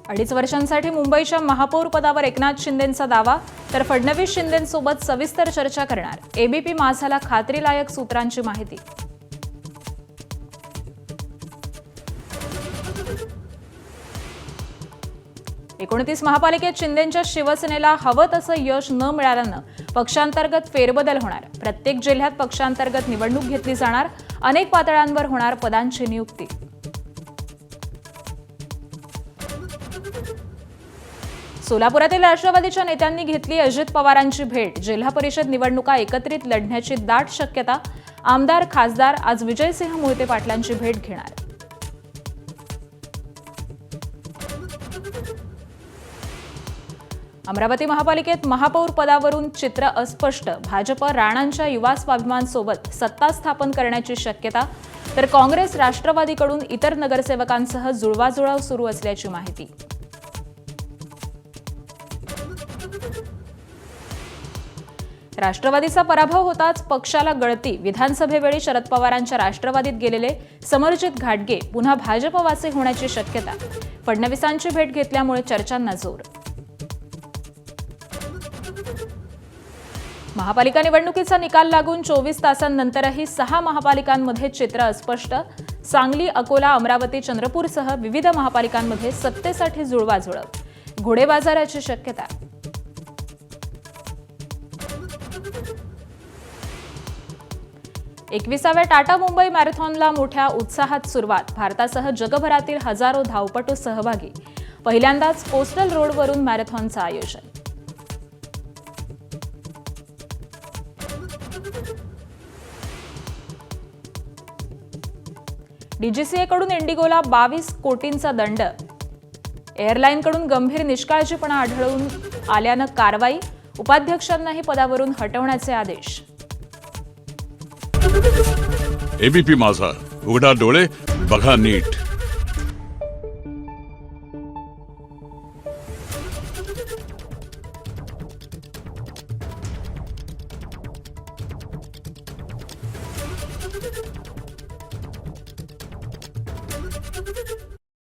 2.5 वर्षांसाठी मुंबईच्या महापौर पदावर एकनाथ शिंदेंचा दावा, तर फडणवीस शिंदेंसोबत सविस्तर चर्चा करणार. एबीपी माझाला खात्रीलायक सूत्रांची माहिती. एकोणतीस महापालिकेत शिंदेंच्या शिवसेनेला हवं तसं यश न मिळाल्यानं पक्षांतर्गत फेरबदल होणार. प्रत्येक जिल्ह्यात पक्षांतर्गत निवडणूक घेतली जाणार. अनेक पातळ्यांवर होणार पदांची नियुक्ती. सोलापुरातील राष्ट्रवादीच्या नेत्यांनी घेतली अजित पवारांची भेट. जिल्हा परिषद निवडणुका एकत्रित लढण्याची दाट शक्यता. आमदार खासदार आज विजयसिंह मोहिते पाटलांची भेट घेणार. अमरावती महापालिकेत महापौर पदावरून चित्र अस्पष्ट. भाजप राणांच्या युवा स्वाभिमानसोबत सत्ता स्थापन करण्याची शक्यता, तर काँग्रेस राष्ट्रवादीकडून इतर नगरसेवकांसह जुळवाजुळव सुरू असल्याची माहिती. राष्ट्रवादीचा पराभव होताच पक्षाला गळती. विधानसभेवेळी शरद पवारांच्या राष्ट्रवादीत गेलेले समरजित घाटगे पुन्हा भाजपवासी होण्याची शक्यता. फडणवीसांची भेट घेतल्यामुळे चर्चांना जोर. महापालिका निवडणुकीचा निकाल लागून 24 तासांनंतरही 6 महापालिकांमध्ये चित्र अस्पष्ट. सांगली, अकोला, अमरावती, चंद्रपूरसह विविध महापालिकांमध्ये सत्तेसाठी जुळवाजुळव. घोडेबाजाराची शक्यता. एकविसाव्या टाटा मुंबई मॅरेथॉनला मोठ्या उत्साहात सुरुवात. भारतासह जगभरातील हजारो धावपटू सहभागी. पहिल्यांदाच कोस्टल रोडवरून मॅरेथॉनचं आयोजन. डीजीसीएकडून इंडिगोला 22 कोटींचा दंड. एअरलाईनकडून गंभीर निष्काळजीपणा आढळून आल्यानं कारवाई. उपाध्यक्षांनाही पदावरून हटवण्याचे आदेश. एबीपी माझा, उघडा डोळे बघा नीट.